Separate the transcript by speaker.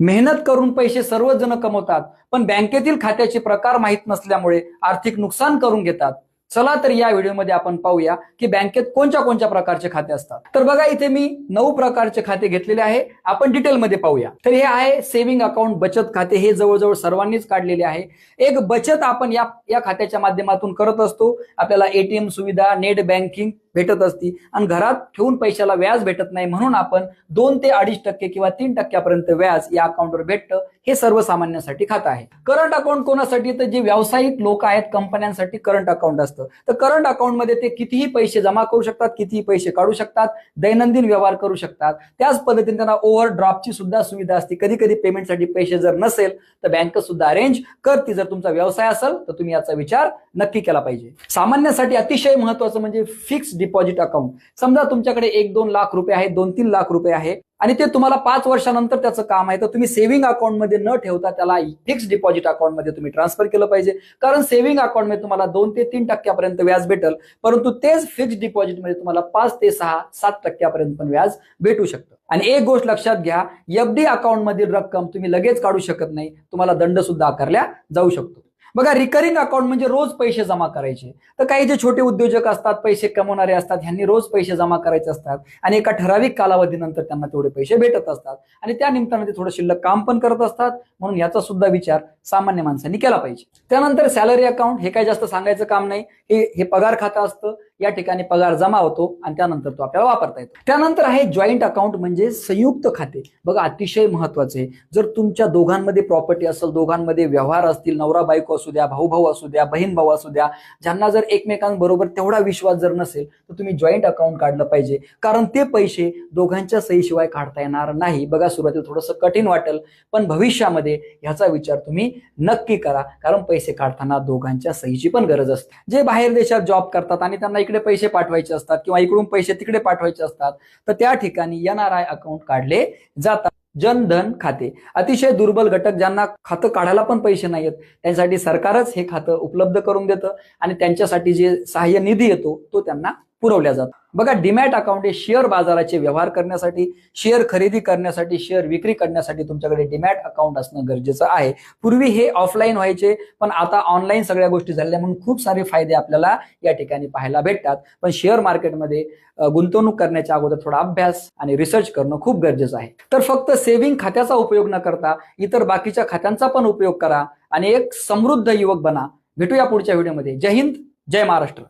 Speaker 1: मेहनत करून पैसे सर्वच जण कमवतात, पण बँकेतील खात्याचे प्रकार माहीत नसल्यामुळे आर्थिक नुकसान करून घेतात. चला तर या व्हिडिओमध्ये आपण पाहूया की बँकेत कोणत्या कोणत्या प्रकारचे खाते असतात. तर बघा, इथे मी 9 प्रकारचे खाते घेतलेले आहे. आपण डिटेलमध्ये पाहूया. तर हे आहे सेव्हिंग अकाउंट, बचत खाते. हे जवळजवळ सर्वांनीच काढलेले आहे. एक बचत आपण या खात्याच्या माध्यमातून करत असतो. आपल्याला एटीएम सुविधा, नेट बँकिंग भेटत असती आणि घरात ठेवून पैशाला व्याज भेटत नाही, म्हणून आपण 2 ते 2.5% किंवा 3% व्याज या अकाउंटवर भेटतं. हे सर्वसामान्यांसाठी खातं आहे. करंट अकाउंट कोणासाठी? तर जे व्यावसायिक लोक आहेत, कंपन्यांसाठी करंट अकाउंट असतं. तर करंट अकाउंटमध्ये ते कितीही पैसे जमा करू शकतात, कितीही पैसे काढू शकतात, दैनंदिन व्यवहार करू शकतात. त्याच पद्धतीने त्यांना ओव्हरड्राफ्टची सुद्धा सुविधा असते. कधी कधी पेमेंटसाठी पैसे जर नसेल तर बँक सुद्धा अरेंज करते. जर तुमचा व्यवसाय असेल तर तुम्ही याचा विचार नक्की केला पाहिजे. सामान्यांसाठी अतिशय महत्वाचं म्हणजे फिक्स्ड डिपॉझिट अकाउंट. समजा तुमच्याकडे 1-2 लाख रुपये आहेत, 2-3 लाख रुपये आहे आणि ते तुम्हाला 5 वर्षानंतर त्याचं काम आहे, तर तुम्ही सेव्हिंग अकाउंटमध्ये न ठेवता त्याला फिक्स्ड डिपॉझिट अकाउंटमध्ये तुम्ही ट्रान्सफर केलं पाहिजे. कारण सेव्हिंग अकाउंटमध्ये तुम्हाला 2 ते 3% व्याज भेटेल, परंतु तेच फिक्स्ड डिपॉझिटमध्ये तुम्हाला 5 ते 6-7% पण व्याज भेटू शकतं. आणि एक गोष्ट लक्षात घ्या, एफडी अकाउंट मधील रक्कम तुम्ही लगेच काढू शकत नाही, तुम्हाला दंड सुद्धा आकारला जाऊ शकतो. बघा, रिकरिंग अकाउंट म्हणजे रोज पैसे जमा करायचे. तर काही जे छोटे उद्योजक असतात, पैसे कमवणारे असतात, ह्यांनी रोज पैसे जमा करायचे असतात आणि एका ठराविक कालावधीनंतर त्यांना तेवढे पैसे भेटत असतात आणि त्या निमित्ताने ते थोडं शिल्लक काम पण करत असतात, म्हणून याचा सुद्धा विचार सामान्य माणसांनी केला पाहिजे. त्यानंतर सॅलरी अकाउंट. हे काही जास्त सांगायचं काम नाही. हे पगार खातं असतं. या ठिकाणी पगार जमा होतो आणि त्यानंतर तो आपल्याला वापरता येतो. त्यानंतर आहे जॉईंट अकाउंट म्हणजे संयुक्त खाते. बघा, अतिशय महत्वाचे. जर तुमच्या दोघांमध्ये प्रॉपर्टी असेल, दोघांमध्ये व्यवहार असतील, नवरा बायको असू द्या, भाऊ भाऊ असू द्या, बहीण भाऊ असू द्या, ज्यांना जर एकमेकांबरोबर तेवढा विश्वास जर नसेल तर तुम्ही जॉईंट अकाउंट काढलं पाहिजे. कारण ते पैसे दोघांच्या सहीशिवाय काढता येणार नाही. बघा, सुरुवातीला थोडंसं कठीण वाटेल, पण भविष्यामध्ये ह्याचा विचार तुम्ही नक्की करा. कारण पैसे काढताना दोघांच्या सहीची पण गरज असते. जे बाहेर देशात जॉब करतात आणि त्यांना इकडे पैसे पाठवायचे असतात किंवा इकडून पैसे तिकडे पाठवायचे असतात, तर त्या ठिकाणी NRI अकाउंट काढले जातात. जनधन खाते. अतिशय दुर्बल घटक ज्यांना खातं काढायला पण पैसे नाहीत, त्यांच्यासाठी सरकारच हे खातं उपलब्ध करून देतं आणि त्यांच्यासाठी जे सहाय्य निधी येतो तो त्यांना पुरवल्या जातो. बघा, डीमॅट अकाउंट हे शेअर बाजाराचे व्यवहार करण्यासाठी, शेअर खरेदी करण्यासाठी, शेअर विक्री करण्यासाठी तुमच्याकडे डीमॅट अकाउंट असणं गरजेचं आहे. पूर्वी हे ऑफलाईन व्हायचे, पण आता ऑनलाईन सगळ्या गोष्टी झाल्या, म्हणून खूप सारे फायदे आपल्याला या ठिकाणी पाहायला भेटतात. पण शेअर मार्केटमध्ये गुंतवणूक करण्याच्या अगोदर थोडा अभ्यास आणि रिसर्च करणं खूप गरजेचं आहे. तर फक्त सेव्हिंग खात्याचा उपयोग न करता इतर बाकीच्या खात्यांचा पण उपयोग करा आणि एक समृद्ध युवक बना. भेटूया पुढच्या व्हिडिओमध्ये. जय हिंद, जय महाराष्ट्र.